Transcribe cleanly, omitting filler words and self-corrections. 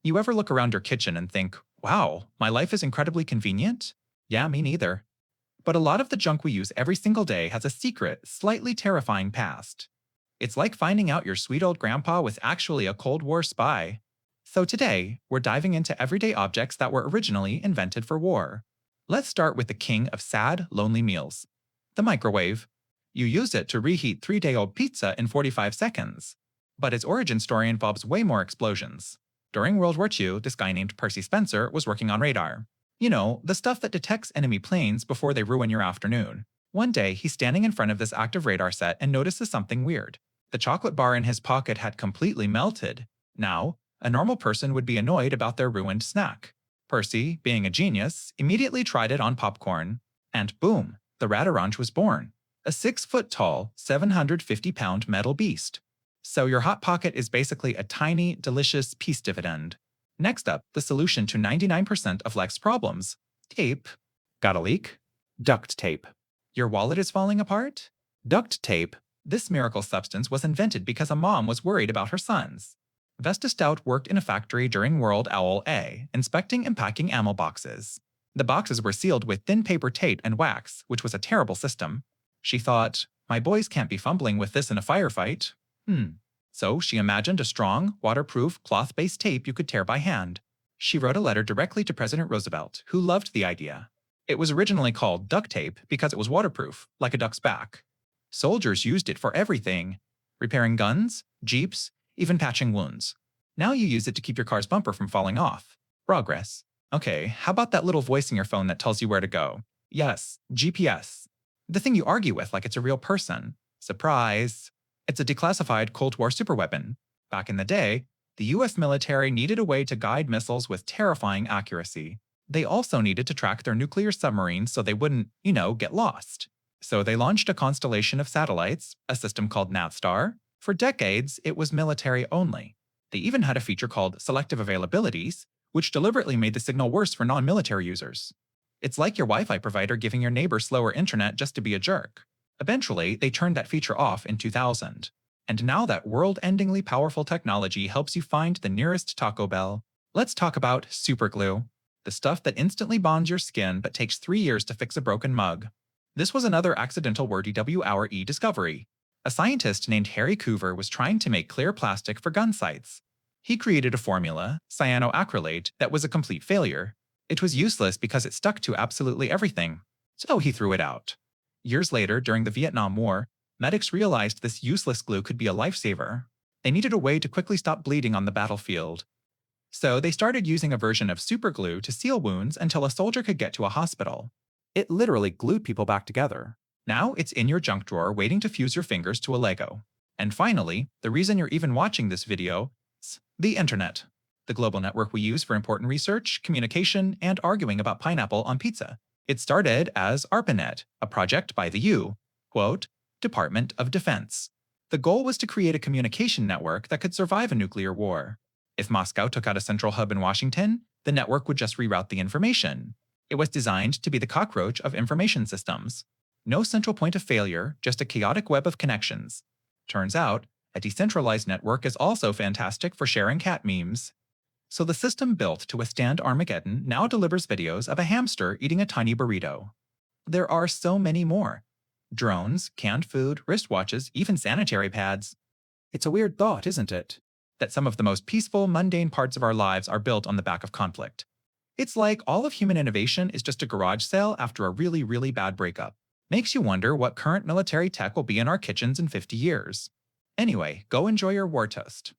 You ever look around your kitchen and think, wow, my life is incredibly convenient? Yeah, me neither. But a lot of the junk we use every single day has a secret, slightly terrifying past. It's like finding out your sweet old grandpa was actually a Cold War spy. So today, we're diving into everyday objects that were originally invented for war. Let's start with the king of sad, lonely meals, the microwave. You use it to reheat 3-day-old pizza in 45 seconds. But its origin story involves way more explosions. During World War II, this guy named Percy Spencer was working on radar. You know, the stuff that detects enemy planes before they ruin your afternoon. One day, he's standing in front of this active radar set and notices something weird. The chocolate bar in his pocket had completely melted. Now, a normal person would be annoyed about their ruined snack. Percy, being a genius, immediately tried it on popcorn. And boom, the Radaranch was born. A 6-foot-tall, 750-pound metal beast. So your Hot Pocket is basically a tiny, delicious peace dividend. Next up, the solution to 99% of life's problems. Tape. Got a leak? Duct tape. Your wallet is falling apart? Duct tape. This miracle substance was invented because a mom was worried about her sons. Vesta Stout worked in a factory during WWII, inspecting and packing ammo boxes. The boxes were sealed with thin paper tape and wax, which was a terrible system. She thought, my boys can't be fumbling with this in a firefight. So she imagined a strong, waterproof, cloth-based tape you could tear by hand. She wrote a letter directly to President Roosevelt, who loved the idea. It was originally called duct tape because it was waterproof, like a duck's back. Soldiers used it for everything: repairing guns, jeeps, even patching wounds. Now you use it to keep your car's bumper from falling off. Progress. Okay, how about that little voice in your phone that tells you where to go? Yes, GPS. The thing you argue with like it's a real person. Surprise! It's a declassified Cold War superweapon. Back in the day, the US military needed a way to guide missiles with terrifying accuracy. They also needed to track their nuclear submarines so they wouldn't, get lost. So they launched a constellation of satellites, a system called Navstar. For decades, it was military only. They even had a feature called selective availabilities, which deliberately made the signal worse for non-military users. It's like your Wi-Fi provider giving your neighbor slower internet just to be a jerk. Eventually, they turned that feature off in 2000. And now that world-endingly powerful technology helps you find the nearest Taco Bell. Let's talk about superglue, the stuff that instantly bonds your skin but takes 3 years to fix a broken mug. This was another accidental WWII discovery. A scientist named Harry Coover was trying to make clear plastic for gun sights. He created a formula, cyanoacrylate, that was a complete failure. It was useless because it stuck to absolutely everything. So he threw it out. Years later, during the Vietnam War, medics realized this useless glue could be a lifesaver. They needed a way to quickly stop bleeding on the battlefield. So they started using a version of superglue to seal wounds until a soldier could get to a hospital. It literally glued people back together. Now it's in your junk drawer waiting to fuse your fingers to a Lego. And finally, the reason you're even watching this video is the internet. The global network we use for important research, communication, and arguing about pineapple on pizza. It started as ARPANET, a project by the Department of Defense. The goal was to create a communication network that could survive a nuclear war. If Moscow took out a central hub in Washington, the network would just reroute the information. It was designed to be the cockroach of information systems. No central point of failure, just a chaotic web of connections. Turns out, a decentralized network is also fantastic for sharing cat memes. So the system built to withstand Armageddon now delivers videos of a hamster eating a tiny burrito. There are so many more. Drones, canned food, wristwatches, even sanitary pads. It's a weird thought, isn't it? That some of the most peaceful, mundane parts of our lives are built on the back of conflict. It's like all of human innovation is just a garage sale after a really, really bad breakup. Makes you wonder what current military tech will be in our kitchens in 50 years. Anyway, go enjoy your war toast.